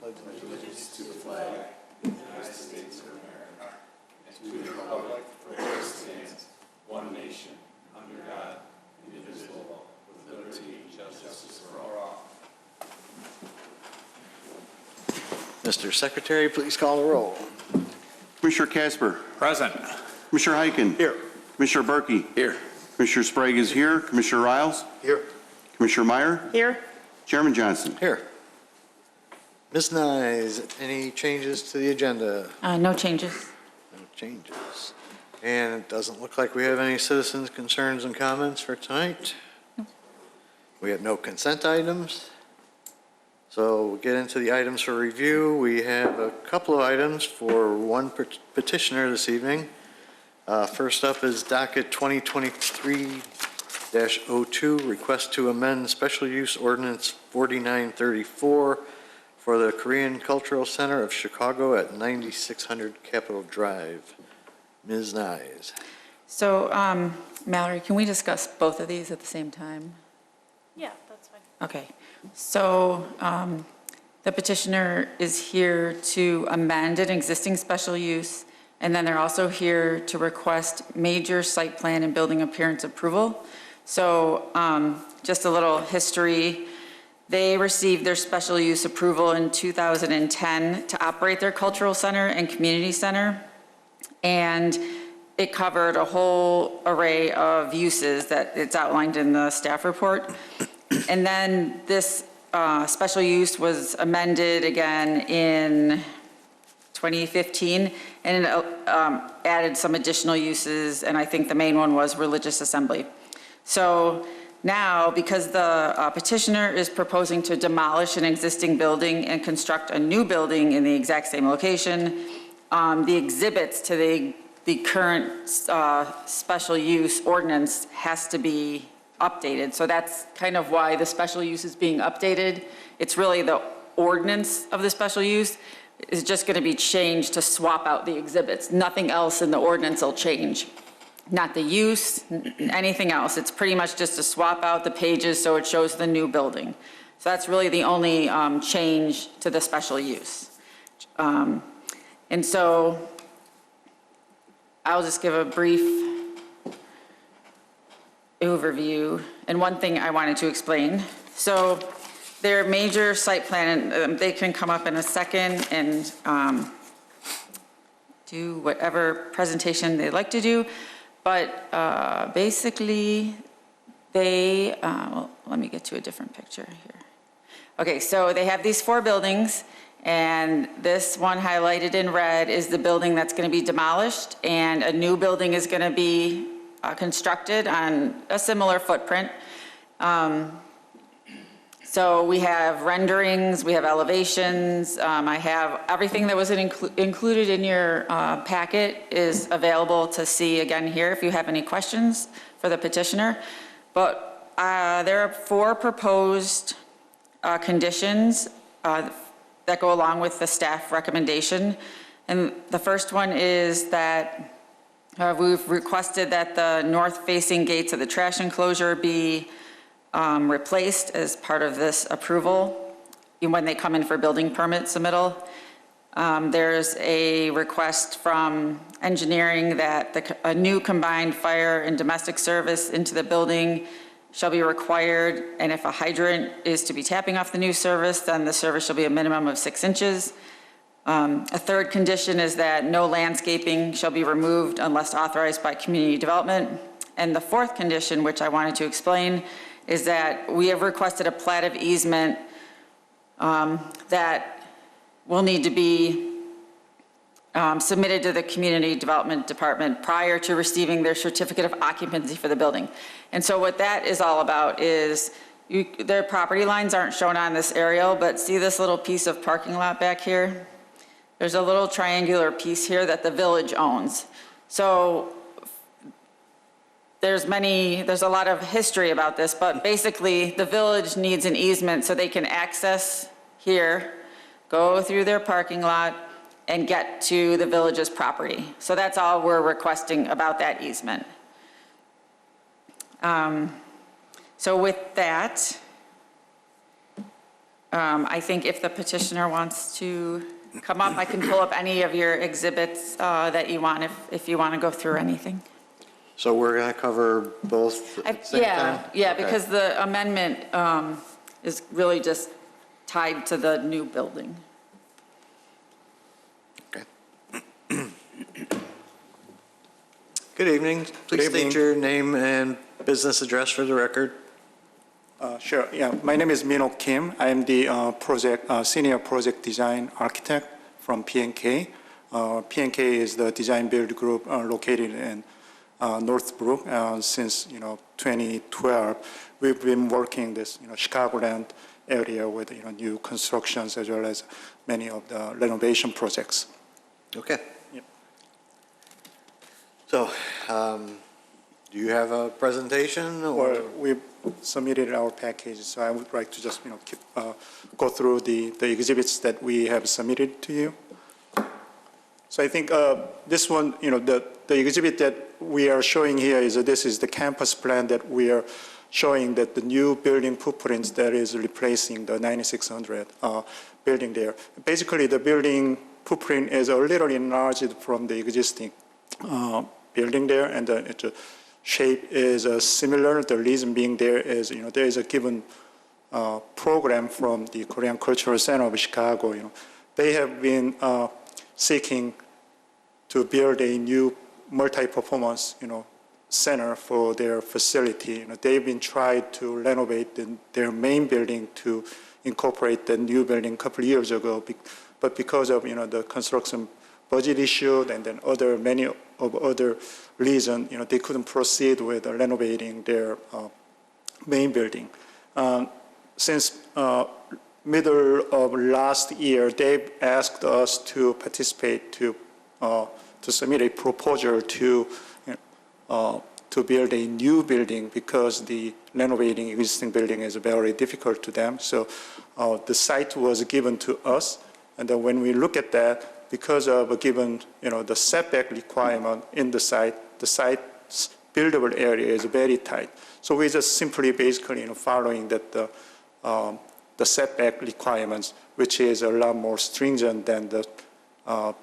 allegiance to the flag of the United States of America and to the republic for which it stands, one nation, under God, indivisible, with liberty and justice for all. Mr. Secretary, please call the roll. Commissioner Casper. Present. Commissioner Heiken. Here. Commissioner Berkey. Here. Commissioner Sprague is here. Commissioner Riles. Here. Commissioner Meyer. Here. Chairman Johnson. Here. Ms. Nyes, any changes to the agenda? No changes. No changes. And it doesn't look like we have any citizens' concerns and comments for tonight. We have no consent items. So we'll get into the items for review. We have a couple of items for one petitioner this evening. First up is docket 2023-02, request to amend special use ordinance 4934 for the Korean Cultural Center of Chicago at 9600 Capitol Drive. Ms. Nyes. So, Mallory, can we discuss both of these at the same time? Yeah, that's fine. Okay. So, the petitioner is here to amend an existing special use, and then they're also here to request major site plan and building appearance approval. So, just a little history. They received their special use approval in 2010 to operate their cultural center and community center. And it covered a whole array of uses that it's outlined in the staff report. And then this special use was amended again in 2015 and added some additional uses. And I think the main one was religious assembly. So now, because the petitioner is proposing to demolish an existing building and construct a new building in the exact same location, the exhibits to the current special use ordinance has to be updated. So that's kind of why the special use is being updated. It's really the ordinance of the special use is just going to be changed to swap out the exhibits. Nothing else in the ordinance will change. Not the use, anything else. It's pretty much just to swap out the pages so it shows the new building. So that's really the only change to the special use. And so I'll just give a brief overview. And one thing I wanted to explain. So their major site plan, and they can come up in a second and do whatever presentation they'd like to do. But basically, they, well, let me get to a different picture here. Okay, so they have these 4 buildings, and this one highlighted in red is the building that's going to be demolished, and a new building is going to be constructed on a similar footprint. So we have renderings, we have elevations. I have everything that was included in your packet is available to see again here if you have any questions for the petitioner. But there are 4 proposed conditions that go along with the staff recommendation. And the first one is that we've requested that the north-facing gates of the trash enclosure be replaced as part of this approval when they come in for building permit submittal. There's a request from engineering that a new combined fire and domestic service into the building shall be required, and if a hydrant is to be tapping off the new service, then the service shall be a minimum of 6 inches. A third condition is that no landscaping shall be removed unless authorized by community development. And the fourth condition, which I wanted to explain, is that we have requested a plat of easement that will need to be submitted to the Community Development Department prior to receiving their certificate of occupancy for the building. And so what that is all about is their property lines aren't shown on this aerial, but see this little piece of parking lot back here? There's a little triangular piece here that the village owns. So there's a lot of history about this, but basically the village needs an easement so they can access here, go through their parking lot, and get to the village's property. So that's all we're requesting about that easement. So with that, I think if the petitioner wants to come up, I can pull up any of your exhibits that you want, if you want to go through anything. So we're going to cover both at the same time? Yeah, Okay. because the amendment is really just tied to the new building. Okay. Good evening. Please evening. state your name and business address for the record. Sure. Yeah. My name is Minho Kim. I am the senior project design architect from P&K. P&K is the design build group located in Northbrook since 2012. We've been working this Chicagoland area with new constructions as well as many of the renovation projects. Okay. Yep. So, do you have a presentation or? Well, we submitted our package, so I would like to just go through the exhibits that we have submitted to you. So I think this one, the exhibit that we are showing here is this is the campus plan that we are showing, that the new building footprints that is replacing the 9600 building there. Basically, the building footprint is a little enlarged from the existing building there, and the shape is similar. The reason being there is, there is a given program from the Korean Cultural Center of Chicago. They have been seeking to build a new multi-performance, center for their facility. They've been trying to renovate their main building to incorporate the new building a couple of years ago, but because of the construction budget issue and then many other reasons, they couldn't proceed with renovating their main building. Since middle of last year, they've asked us to participate to submit a proposal to build a new building because the renovating existing building is very difficult to them. So the site was given to us, and then when we look at that, because of a given the setback requirement in the site's buildable area is very tight. So we just simply basically following that the setback requirements, which is a lot more stringent than the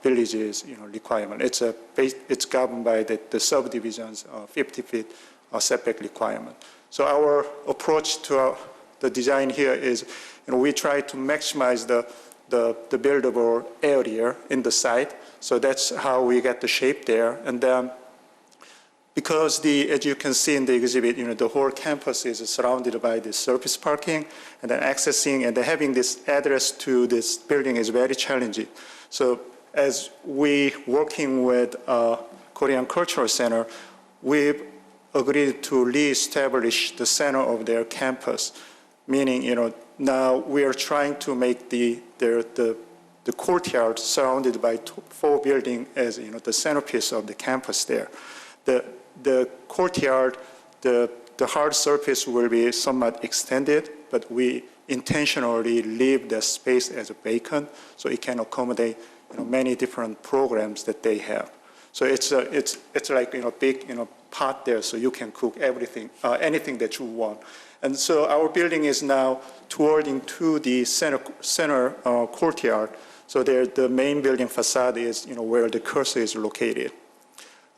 village's requirement. It's governed by the subdivision's 50 feet setback requirement. So our approach to the design here is, we try to maximize the buildable area in the site. So that's how we get the shape there. And then because as you can see in the exhibit, the whole campus is surrounded by the surface parking, and then accessing and having this address to this building is very challenging. So as we working with Korean Cultural Center, we've agreed to reestablish the center of their campus, meaning, now we are trying to make the courtyard surrounded by 4 buildings as, the centerpiece of the campus there. The courtyard, the hard surface will be somewhat extended, but we intentionally leave the space as vacant so it can accommodate many different programs that they have. So it's like big pot there, so you can cook everything, anything that you want. And so our building is now toward into the center courtyard. So there, the main building facade is where the cursor is located.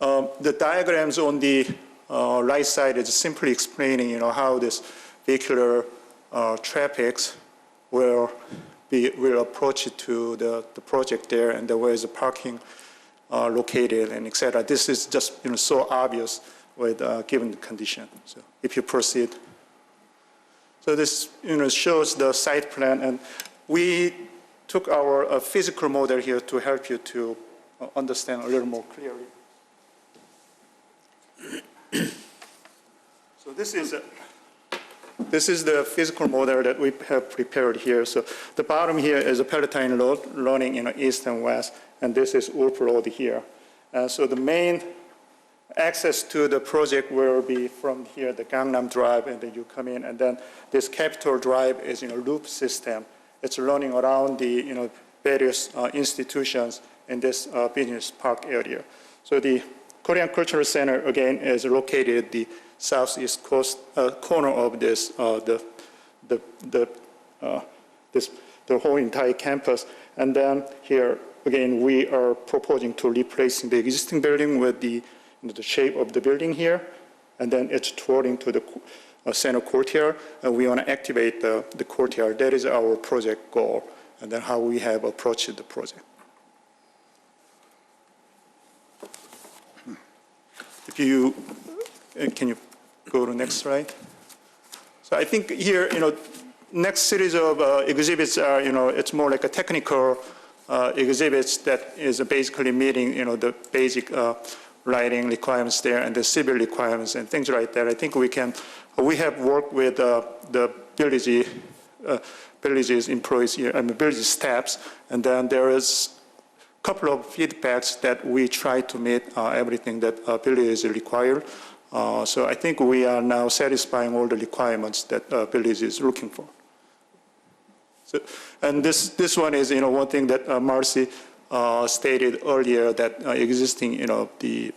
The diagrams on the right side is simply explaining how this vehicular traffic will approach to the project there, and where is the parking located, and et cetera. This is just so obvious with given the condition. So if you proceed. So this shows the site plan, and we took our physical model here to help you to understand a little more clearly. So this is the physical model that we have prepared here. So the bottom here is a Palatine Road running east and west, and this is Wolf Road here. So the main access to the project will be from here, the Gangnam Drive, and then you come in, and then this Capitol Drive is loop system. It's running around the various institutions in this business park area. So the Korean Cultural Center again is located at the southeast corner of this the whole entire campus. And then here, again, we are proposing to replacing the existing building with the shape of the building here, and then it's towarding to the center courtyard, and we want to activate the courtyard. That is our project goal, and then how we have approached the project. If you, can you go to the next slide? So I think here, next series of exhibits are, it's more like a technical exhibits that is basically meeting, the basic lighting requirements there and the civil requirements and things like that. I think we have worked with the village's employees here, and the village staffs, and then there is a couple of feedbacks that we try to meet everything that village is required. So I think we are now satisfying all the requirements that village is looking for. So, and this one is, one thing that Marcy stated earlier, that existing, the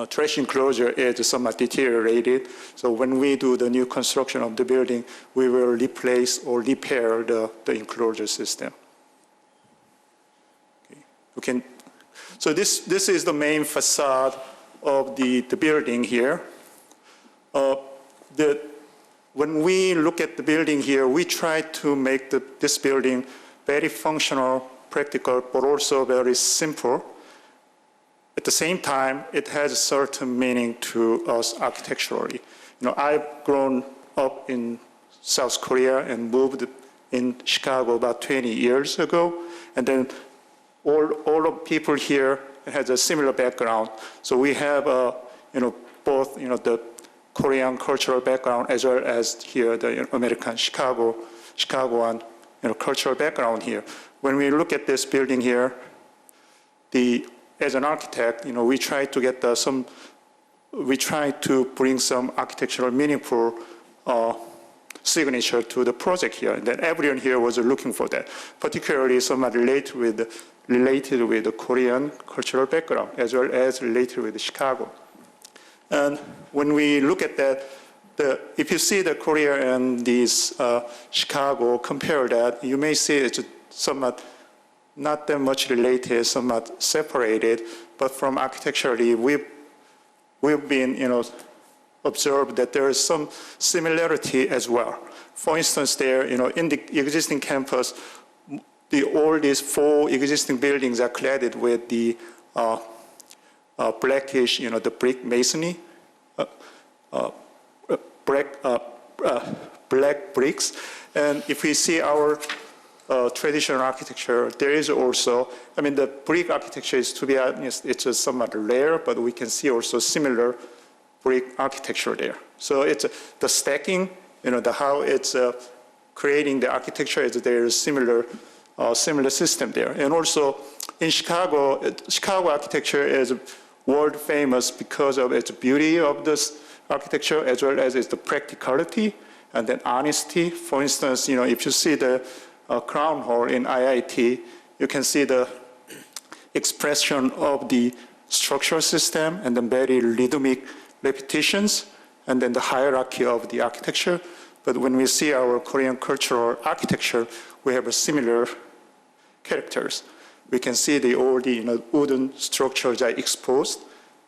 trash enclosure is somewhat deteriorated. So when we do the new construction of the building, we will replace or repair the enclosure system. Okay. So this is the main facade of the building here. When we look at the building here, we try to make this building very functional, practical, but also very simple. At the same time, it has a certain meaning to us architecturally. I've grown up in South Korea and moved in Chicago about 20 years ago, and then all of people here has a similar background. So we have, both, the Korean cultural background as well as here the American Chicagoan, cultural background here. When we look at this building here, as an architect, we try to get we try to bring some architectural meaningful signature to the project here, and then everyone here was looking for that, particularly somewhat related with the Korean cultural background, as well as related with Chicago. And when we look at that, if you see the Korea and this Chicago, compare that, you may see it's somewhat not that much related, somewhat separated, but from architecturally, we've been, observed that there is some similarity as well. For instance, there, in the existing campus, all these 4 existing buildings are cladded with the blackish, the brick masonry, black bricks. And if we see our traditional architecture, there is also, the brick architecture is, to be honest, it's somewhat rare, but we can see also similar brick architecture there. So it's the stacking, how it's creating the architecture, there is similar system there. And also in Chicago architecture is world famous because of its beauty of this architecture, as well as its practicality and then honesty. For instance, if you see the Crown Hall in IIT, you can see the expression of the structural system and then very rhythmic repetitions, and then the hierarchy of the architecture. But when we see our Korean cultural architecture, we have a similar characters. We can see all the wooden structures are exposed,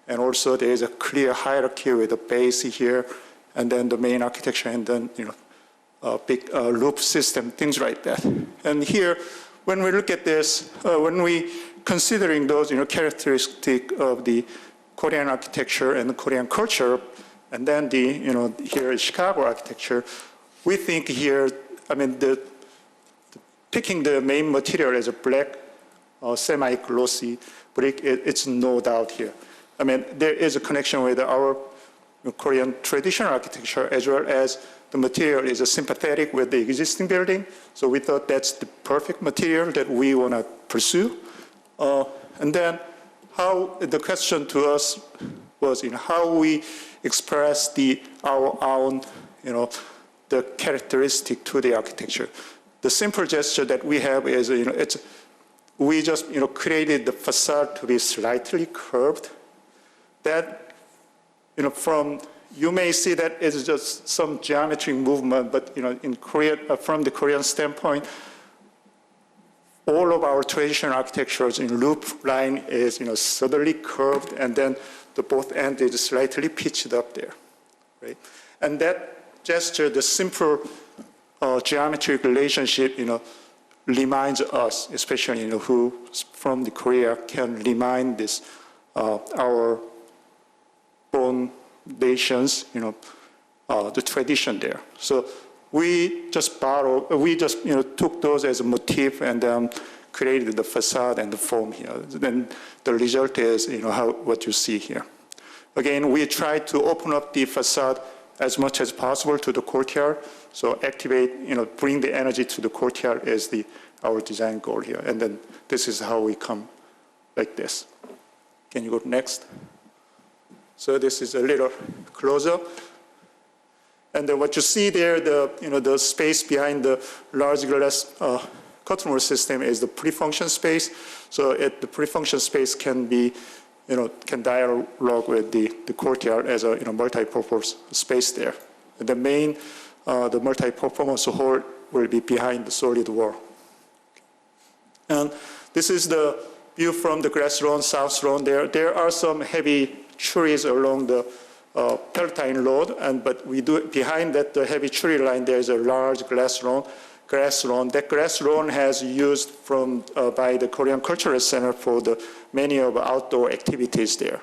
and also there is a clear hierarchy with the base here, and then the main architecture, and then a big loop system, things like that. And here, when we look at this, when we considering those characteristics of the Korean architecture and the Korean culture, and then here is Chicago architecture, we think here, picking the main material as a black semi-glossy brick, it's no doubt here. There is a connection with our Korean traditional architecture, as well as the material is sympathetic with the existing building. So we thought that's the perfect material that we want to pursue. And then the question to us was how we express our own, the characteristic to the architecture. The simple gesture that we have is, we just, created the facade to be slightly curved. That, from you may see that it's just some geometric movement, but in Korea, from the Korean standpoint, all of our traditional architectures in loop line is southerly curved, and then the both end is slightly pitched up there, right? And that gesture, the simple geometric relationship, reminds us, especially who from the Korea, can remind this our foundations, the tradition there. So we just took those as a motif and created the facade and the form here. Then the result is, what you see here. Again, we tried to open up the facade as much as possible to the courtyard. So activate, bring the energy to the courtyard is our design goal here. And then this is how we come like this. Can you go next? So this is a little close-up. And then what you see there, the space behind the large glass cutting system is the pre-function space. So the pre-function space can be, can dialogue with the courtyard as a multi-purpose space there. And the main, the multi-purpose hall will be behind the solid wall. And this is the view from the grass lawn, south lawn there. There are some heavy trees along the Palatine Road, but we do behind that the heavy tree line. There is a large grass lawn. That grass lawn has used by the Korean Cultural Center for many of outdoor activities there.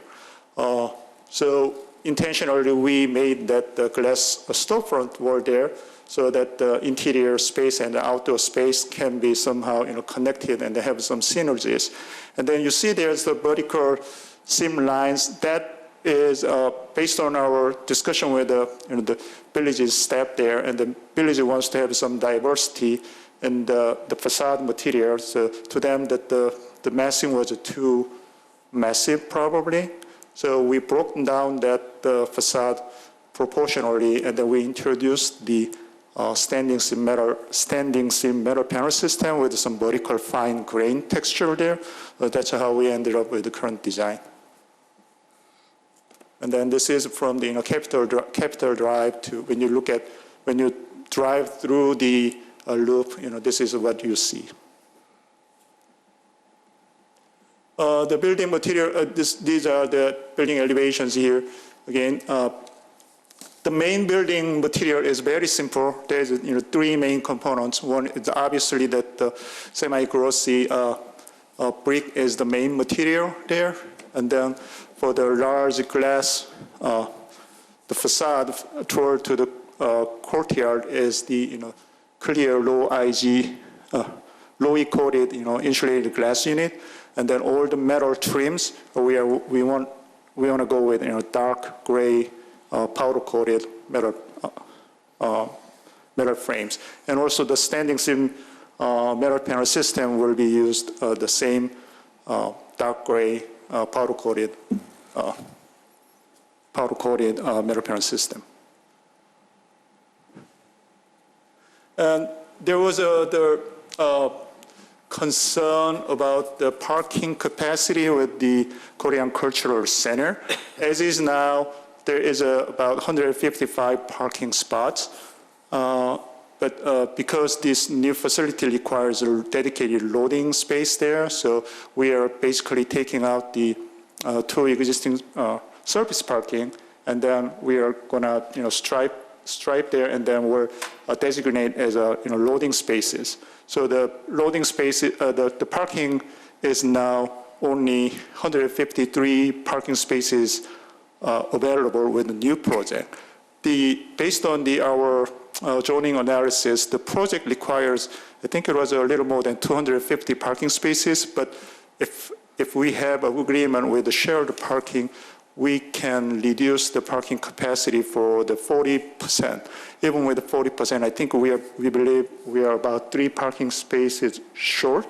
So intentionally, we made that the glass storefront wall there, so that the interior space and the outdoor space can be somehow connected and they have some synergies. And then you see there's the vertical seam lines. That is based on our discussion with the village's staff there, and the village wants to have some diversity in the facade material. So to them, that the massing was too massive probably. So we broke down that facade proportionally, and then we introduced the standing seam metal panel system with some vertical fine grain texture there. That's how we ended up with the current design. And then this is from the Capitol Drive to when you drive through the loop, this is what you see. The building material, these are the building elevations here. Again, the main building material is very simple. There's three main components. One is obviously that the semi-glossy brick is the main material there, and then for the large glass, the facade toward to the courtyard is the clear low IG, low coated insulated glass unit, and then all the metal trims we want to go with dark gray powder coated metal frames, and also the standing seam metal panel system will be used the same dark gray powder coated metal panel system. And there was the concern about the parking capacity with the Korean Cultural Center. As is now, there is about 155 parking spots. But because this new facility requires a dedicated loading space there, so we are basically taking out the two existing surface parking, and then we are gonna stripe there, and then we'll designate as loading spaces. So the loading space, the parking is now only 153 parking spaces available with the new project. Based on our zoning analysis, the project requires, I think it was a little more than 250 parking spaces, but if we have an agreement with the shared parking, we can reduce the parking capacity for the 40%. Even with the 40%, I think we believe we are about 3 parking spaces short.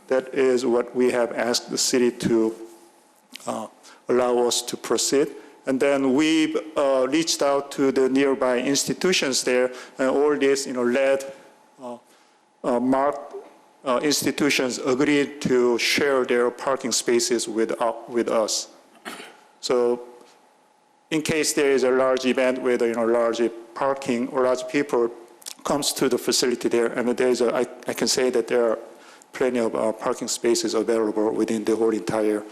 That is what we have asked the city to allow us to proceed. And then we reached out to the nearby institutions there, and all these lead marked institutions agreed to share their parking spaces with us. So in case there is a large event with, large parking or large people comes to the facility there, and I can say that there are plenty of parking spaces available within the whole entire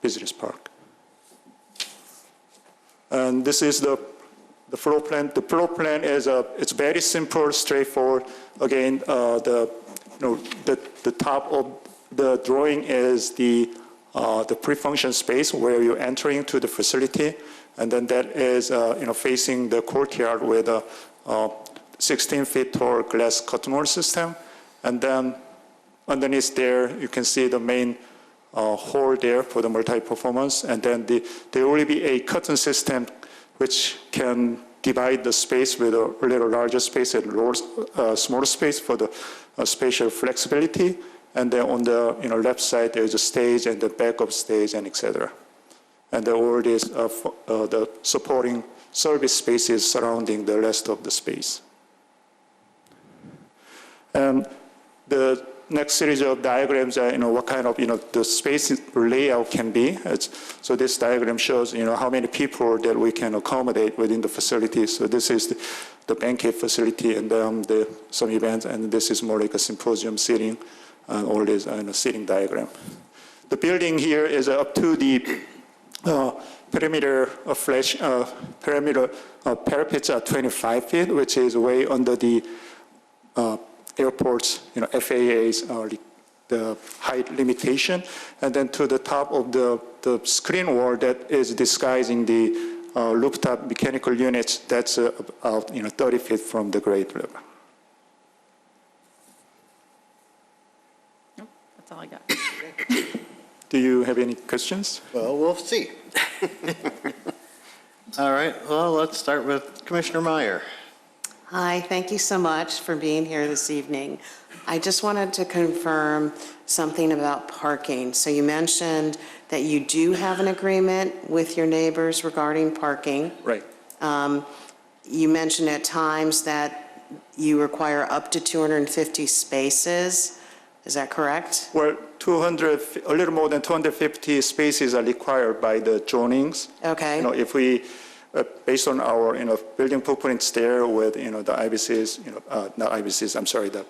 business park. And this is the floor plan. The floor plan is it's very simple, straightforward. Again, the top of the drawing is the pre-function space where you're entering to the facility, and then that is facing the courtyard with a 16-feet tall glass curtain wall system, and then underneath there you can see the main hall there for the multi-performance, and then there will be a curtain system which can divide the space with a little larger space and smaller space for the spatial flexibility. And then on the left side, there's a stage and the backup stage and etc. And all these the supporting service spaces surrounding the rest of the space. And the next series of diagrams are what kind of the space layout can be. So this diagram shows how many people that we can accommodate within the facility. So this is the banquet facility and some events, and this is more like a symposium seating. And all this seating diagram. The building here is up to the perimeter parapets are 25 feet, which is way under the airport's FAA's the height limitation. And then to the top of the screen wall that is disguising the rooftop mechanical units, that's about 30 feet from the grade level. That's all I got. Do you have any questions? Well, we'll see. All right, well, let's start with Commissioner Meyer. Hi, thank you so much for being here this evening. I just wanted to confirm something about parking. So you mentioned that you do have an agreement with your neighbors regarding parking. Right. You mentioned at times that you require up to 250 spaces. Is that correct? Well, a little more than 250 spaces are required by the zonings. Okay. If we, based on our, building footprints there with, the IBC's, not IBC's, I'm sorry, the,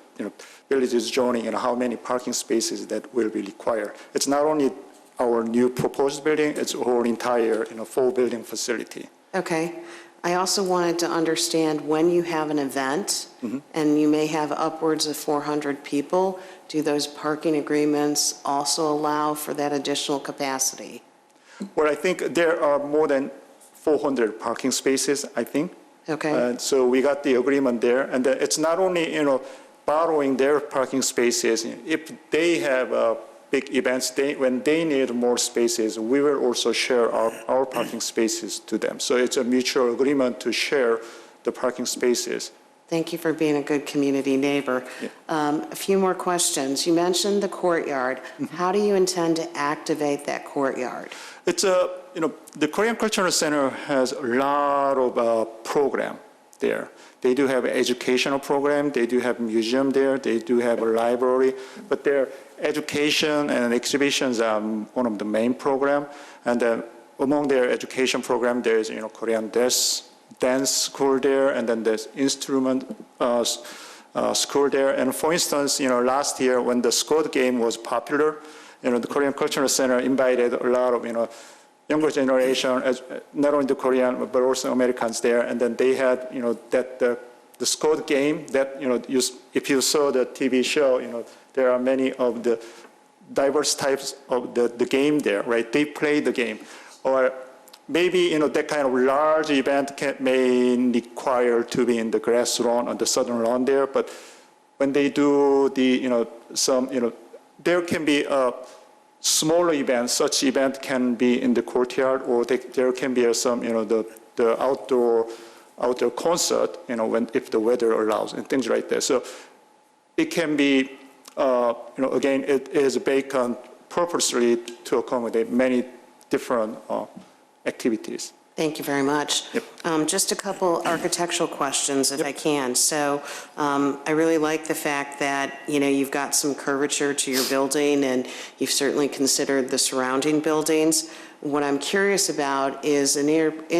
village's zoning, how many parking spaces that will be required. It's not only our new proposed building, it's a whole entire, full building facility. Okay. I also wanted to understand when you have an event, and you may have upwards of 400 people, do those parking agreements also allow for that additional capacity? Well, I think there are more than 400 parking spaces, I think. Okay. So we got the agreement there, and it's not only, borrowing their parking spaces. If they have big events, when they need more spaces, we will also share our parking spaces to them. So it's a mutual agreement to share the parking spaces. Thank you for being a good community neighbor. Yeah. A few more questions. You mentioned the courtyard. How do you intend to activate that courtyard? It's the Korean Cultural Center has a lot of program there. They do have an educational program. They do have a museum there. They do have a library. But their education and exhibitions are one of the main program. And among their education program, there's Korean dance school there, and then there's instrument school there. And for instance, last year when the Squad game was popular, the Korean Cultural Center invited a lot of younger generation, not only the Korean but also Americans there, and then they had that the Squad game that if you saw the TV show, there are many of the diverse types of the game there, right? They play the game, or maybe that kind of large event may require to be in the grass lawn on the southern lawn there, but when they do the there can be a smaller event. Such event can be in the courtyard, or there can be some the outdoor concert if the weather allows and things like that. So it can be again it is vacant purposely to accommodate many different activities. Thank you very much. Just a couple architectural questions, if I can. So I really like the fact that, you know, you've got some curvature to your building, and you've certainly considered the surrounding buildings. What I'm curious about is in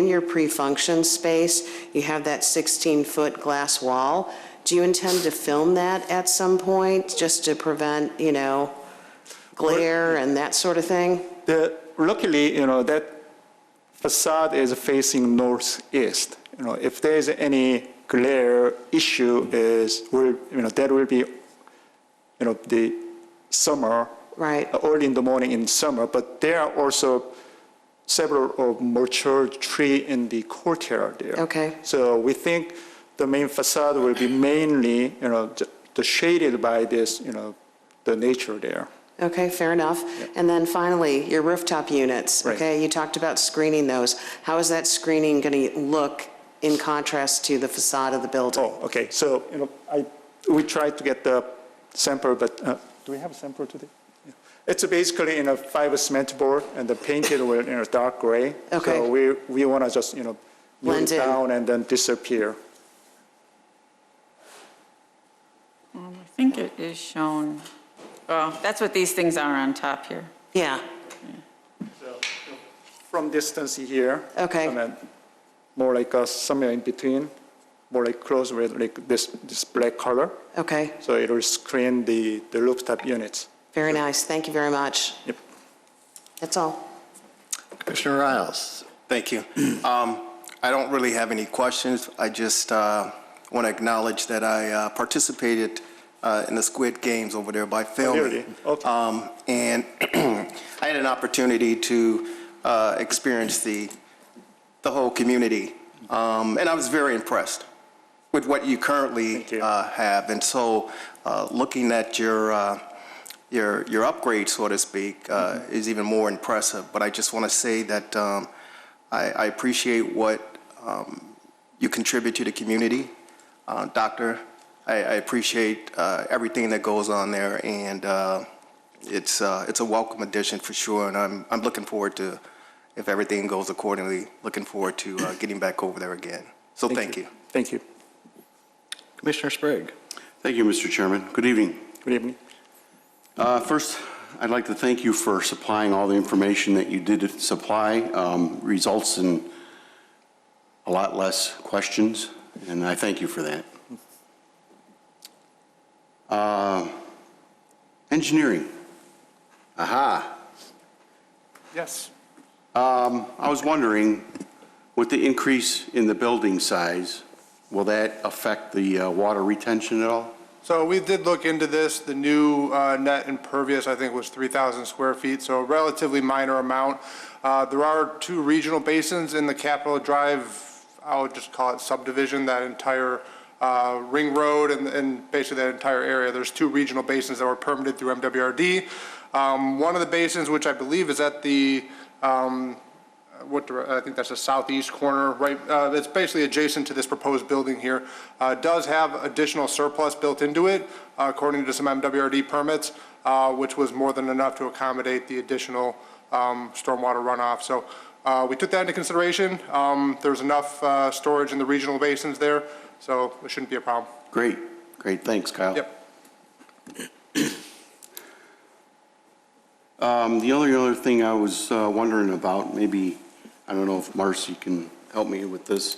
your pre-function space, you have that 16-foot glass wall. Do you intend to film that at some point, just to prevent, you know, glare and that sort of thing? Luckily, you know, that facade is facing northeast. You know, if there's any glare issue that will be, you know, the summer, Right. early in the morning in summer, but there are also several of mature tree in the courtyard there. Okay. So we think the main facade will be mainly, you know, shaded by this, you know, the nature there. Okay, fair enough. And then finally, your rooftop units, Right. okay? You talked about screening those. How is that screening going to look in contrast to the facade of the building? Oh, okay. So, you know, we tried to get the sample, but do we have a sample today? Yeah. It's basically in a fiber cement board and the painted with, you know, dark gray. Okay. So we want to just, you know, Blend move it in. down and then disappear. I think it is shown, well, that's what these things are on top here. Yeah, So, from distance here. Okay. And then more like somewhere in between, more like close with like this black color. okay. So it will screen the rooftop units. Very nice. Thank you very much. Yep. That's all. Commissioner Riles. Thank you. I don't really have any questions. I just want to acknowledge that I participated in the Squid Games over there by filming. Really? Okay. And I had an opportunity to experience the whole community. And I was very impressed with what you currently Thank you. have. And so looking at your upgrade, so to speak, is even more impressive. But I just want to say that I appreciate what you contribute to the community. Doctor, I appreciate everything that goes on there, and it's a welcome addition for sure. And I'm looking forward to, if everything goes accordingly, looking forward to getting back over there again. So thank you. Thank you. Commissioner Sprague. Thank you, Mr. Chairman. Good evening. Good evening. First, I'd like to thank you for supplying all the information that you did supply. Results in a lot less questions, and I thank you for that. Engineering. Aha. Yes. I was wondering, with the increase in the building size, will that affect the water retention at all? So we did look into this. The new net impervious, I think, was 3,000 square feet, so a relatively minor amount. There are two regional basins in the Capitol Drive, I would just call it subdivision, that entire ring road and basically that entire area. There's two regional basins that were permitted through MWRD. One of the basins, which I believe is at the I think that's the southeast corner, right? It's basically adjacent to this proposed building here. Does have additional surplus built into it, according to some MWRD permits, which was more than enough to accommodate the additional stormwater runoff. So we took that into consideration. There's enough storage in the regional basins there, so it shouldn't be a problem. Great, great. Thanks, Kyle. Yep. The only other thing I was wondering about, maybe, I don't know if Marcy can help me with this.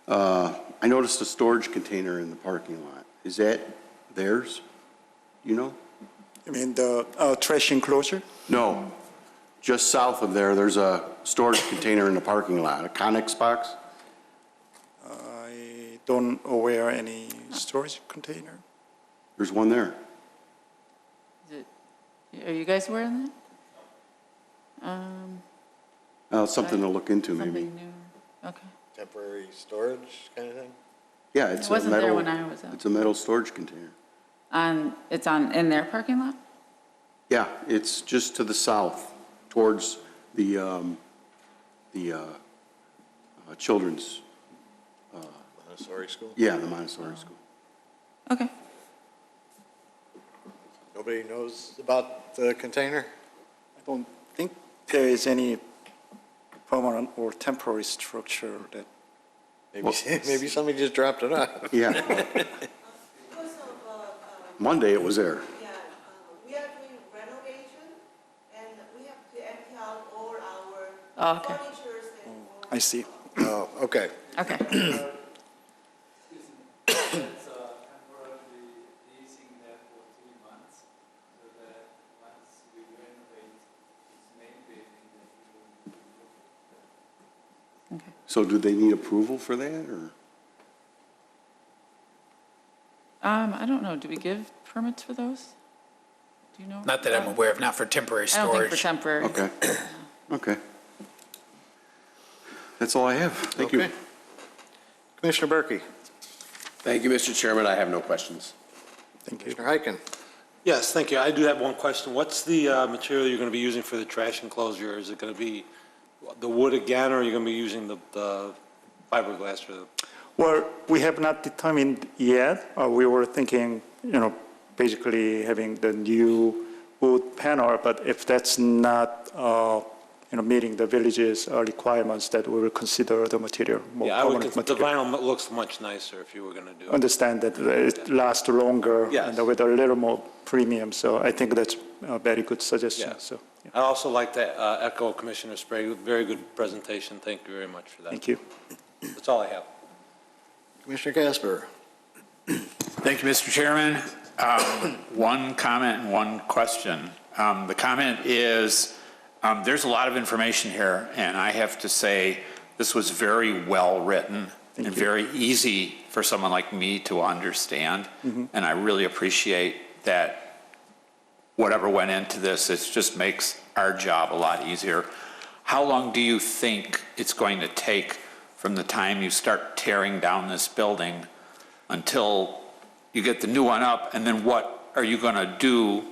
I noticed a storage container in the parking lot. Is that theirs? You know? You mean the trash enclosure? No. Just south of there, there's a storage container in the parking lot, a Connex box. I don't aware any storage container. There's one there. Are you guys aware of that? Something to look into, maybe. Something new? Okay. Temporary storage kind of thing? Yeah, it's It a wasn't there metal, when I was out. it's a metal storage container. It's in their parking lot? Yeah, it's just to the south, towards the children's, Montessori school? yeah, the Montessori school. Okay. Nobody knows about the container? I don't think there is any permanent or temporary structure that, Maybe somebody just dropped it off. Yeah. Monday it was there. Yeah, we are doing renovation, and we have to empty out all our Oh, okay. furnitures and all. I see. Oh, okay. Okay. It's temporarily leasing that for 3 months, so that once we renovate its main building, that we will. Okay. So do they need approval for that, or? I don't know, do we give permits for those? Do you know? Not that I'm aware of, not for temporary I don't think for storage. temporary. Okay. Okay. That's all I have. Thank you. Okay. Commissioner Berkey. Thank you, Mr. Chairman. I have no questions. Thank you. Commissioner Heiken. Yes, thank you. I do have one question. What's the material you're going to be using for the trash enclosure? Is it going to be the wood again, or are you going to be using the fiberglass for the? Well, we have not determined yet. We were thinking, basically having the new wood panel, but if that's not, meeting the village's requirements, that we will consider the material more Yeah, I would, permanent the material. vinyl looks much nicer if you were going to do it. Understand that it lasts longer Yes. and with a little more premium, so I think that's a very good suggestion, Yeah. so, yeah. I also like to echo Commissioner Sprague. Very good presentation. Thank you very much for that. Thank you. That's all I have. Commissioner Casper. Thank you, Mr. Chairman. One comment and one question. The comment is, there's a lot of information here, and I have to say, this was very well written and very easy for someone like me to understand. And I really appreciate that whatever went into this, it just makes our job a lot easier. How long do you think it's going to take from the time you start tearing down this building until you get the new one up? And then what are you going to do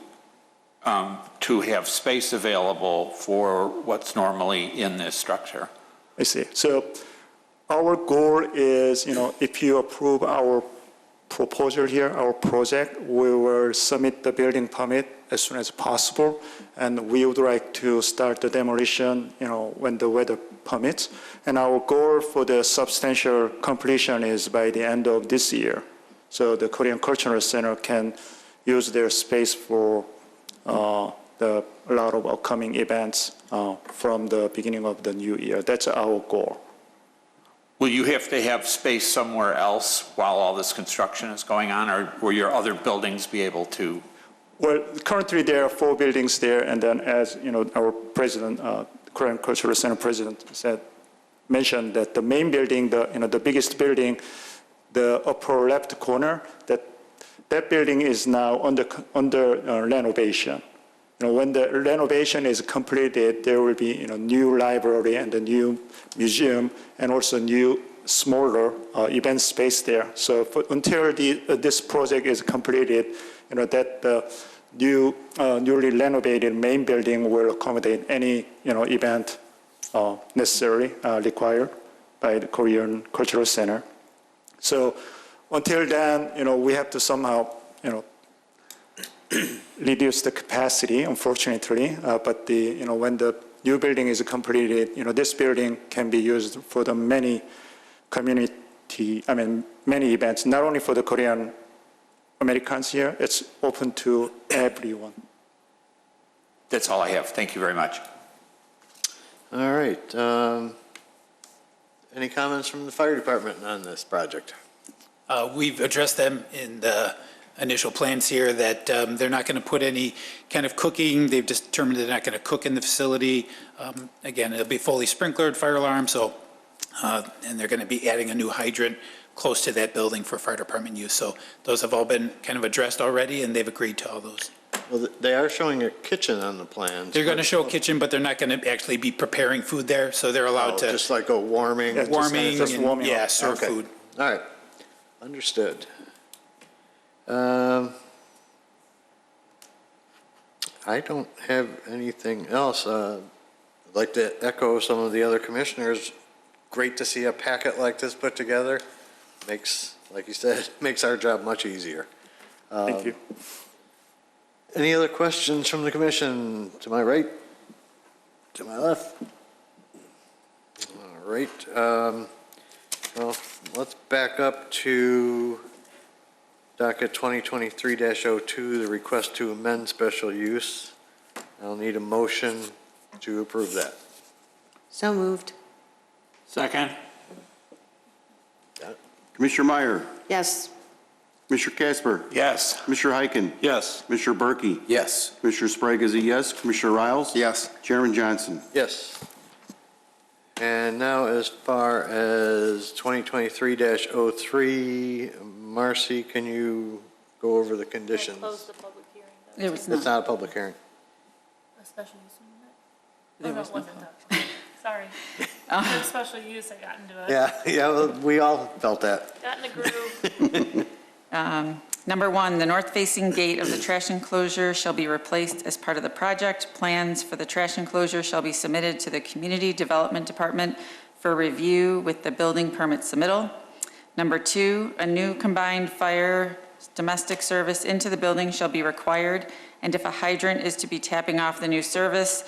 to have space available for what's normally in this structure? I see. So our goal is, if you approve our proposal here, our project, we will submit the building permit as soon as possible, and we would like to start the demolition, when the weather permits. And our goal for the substantial completion is by the end of this year. So the Korean Cultural Center can use their space for a lot of upcoming events from the beginning of the new year. That's our goal. Will you have to have space somewhere else while all this construction is going on, or will your other buildings be able to? Well, currently there are 4 buildings there, and then as our president, Korean Cultural Center president mentioned that the main building, the biggest building, the upper left corner, that building is now under renovation. When the renovation is completed, there will be new library and a new museum, and also new smaller event space there. So until this project is completed, that the newly renovated main building will accommodate any event necessary required by the Korean Cultural Center. So until then, we have to somehow reduce the capacity, unfortunately, but when the new building is completed, this building can be used for the many events, not only for the Korean Americans here, it's open to everyone. That's all I have. Thank you very much. All right. Any comments from the fire department on this project? We've addressed them in the initial plans here that they're not going to put any kind of cooking. They've determined they're not going to cook in the facility. Again, it'll be fully sprinklered, fire alarm, and they're going to be adding a new hydrant close to that building for fire department use. So those have all been kind of addressed already, and they've agreed to all those. Well, they are showing a kitchen on the plans. They're going to show a kitchen, but they're not going to actually be preparing food there, so they're allowed to. Just like a warming. Yeah, Warming, just and, warming yeah, up. serve Okay. food. All right. Understood. I don't have anything else. I'd like to echo some of the other commissioners. Great to see a packet like this put together. Makes, like you said, makes our job much easier. Thank you. Any other questions from the commission? To my right? To my left? All right, well, let's back up to docket 2023-02, the request to amend special use. I'll need a motion to approve that. So moved. Second? Commissioner Meyer, Yes. Commissioner Casper, Yes. Commissioner Heiken, Yes. Commissioner Berkey, Yes. Commissioner Sprague is a yes, Commissioner Riles? Yes. Chairman Johnson? Yes. And now as far as 2023-03, Marcy, can you go over the conditions? Close the public hearing. There was It's not, not a public hearing. A special use permit? There Oh, no, was it no wasn't that. Sorry. For the special use, I got into it. Yeah, well, we all felt that. Got in the groove. Number 1, the north-facing gate of the trash enclosure shall be replaced as part of the project. Plans for the trash enclosure shall be submitted to the Community Development Department for review with the building permit submittal. Number 2, a new combined fire domestic service into the building shall be required, and if a hydrant is to be tapping off the new service,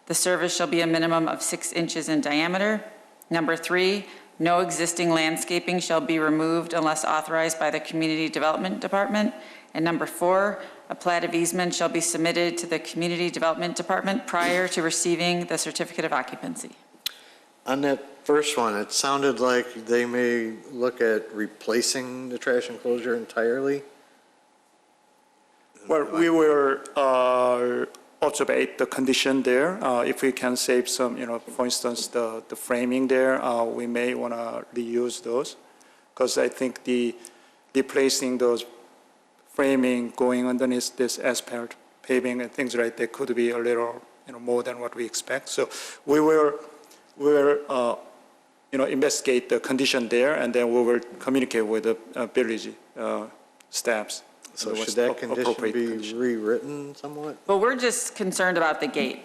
the service shall be a minimum of 6 inches in diameter. Number 3, no existing landscaping shall be removed unless authorized by the Community Development Department. And number 4, a plat of easement shall be submitted to the Community Development Department prior to receiving the certificate of occupancy. On that first one, it sounded like they may look at replacing the trash enclosure entirely. Well, we will observe the condition there. If we can save some, for instance, the framing there, we may want to reuse those. Because I think the replacing those framing going underneath this asphalt paving and things like that could be a little, more than what we expect. So we will investigate the condition there, and then we will communicate with the village staffs. So what's should that condition appropriate be condition. rewritten somewhat? But we're just concerned about the gate.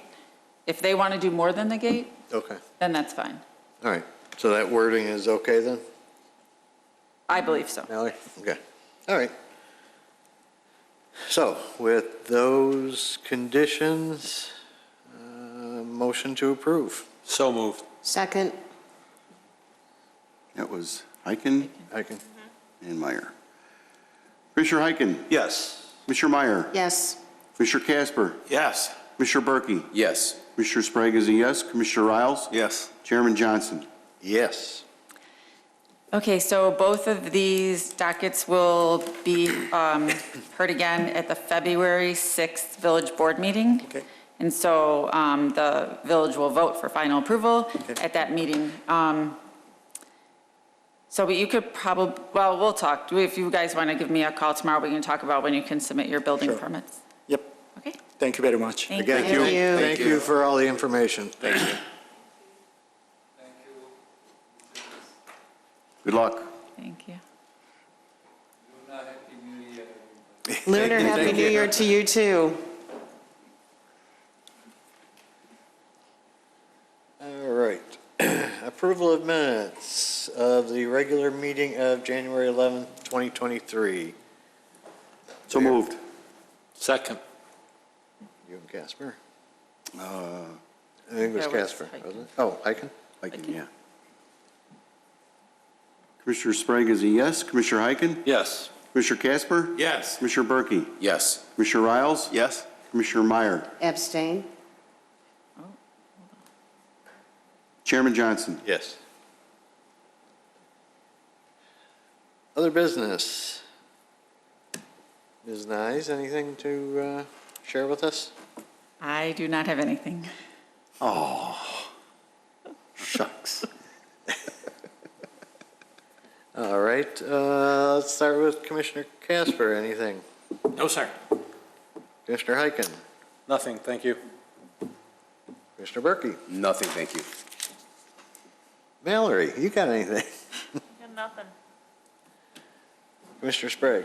If they want to do more than the gate, Okay, then that's fine. all right. So that wording is okay then, I believe so. Mallory? Okay, all right. So with those conditions, motion to approve. So moved. Second. That was Heiken I can, and Meyer. Commissioner Heiken, Yes. Commissioner Meyer, Yes. Commissioner Casper, Yes. Commissioner Berkey, Yes. Commissioner Sprague is a yes, Commissioner Riles? Yes. Chairman Johnson? yes. Okay, so both of these dockets will be heard again at the February 6th Village Board meeting. Okay. And so the village will vote for final approval at that meeting. So you could probably, well, we'll talk. If you guys want to give me a call tomorrow, we can talk about when you can submit your building Sure. permits. Yep, Okay? thank you very much. Thank Again, you. thank you for all the information. Thank you. Good luck. Thank you. Lunar Happy New Year to you, too. All right. Approval of minutes of the regular meeting of January 11th, 2023. So moved. Second. You and Casper? Uh, I think it was That was Casper, Heiken. wasn't it? Oh, Heiken? Heiken, yeah. Commissioner Sprague is a yes, Commissioner Heiken, Yes. Commissioner Casper, Yes. Commissioner Berkey, Yes. Commissioner Riles? Yes. Commissioner Meyer, Abstain. Chairman Johnson? Yes. Other business? Ms. Nyes, anything to share with us? I do not have anything. Oh, shucks. All right, let's start with Commissioner Casper. Anything? No, sir. Commissioner Heiken? Nothing, thank you. Commissioner Berkey? Nothing, thank you. Mallory, you got anything? Got nothing. Commissioner Sprague?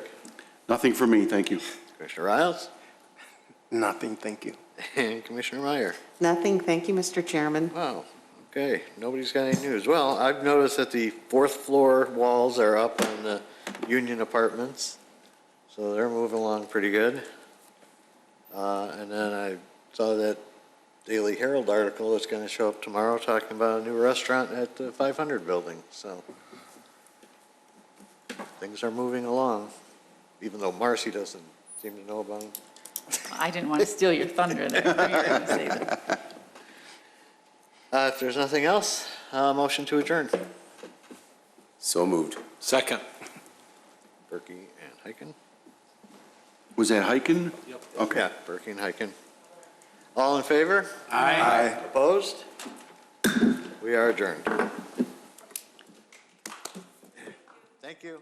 Nothing for me, thank you. Commissioner Riles? Nothing, thank you. And Commissioner Meyer? Nothing, thank you, Mr. Chairman. Wow, okay, nobody's got any news. Well, I've noticed that the fourth floor walls are up on the Union Apartments, so they're moving along pretty good. And then I saw that Daily Herald article that's going to show up tomorrow talking about a new restaurant at the 500 building, so things are moving along, even though Marcy doesn't seem to know about them. I didn't want to steal your thunder there. I knew you were going to say that. If there's nothing else, motion to adjourn. So moved. Second. Berkey and Heiken. Was that hiking? Yep. Okay. Yeah, Berkey and Heiken. All in favor? Aye. Opposed? We are adjourned. Thank you.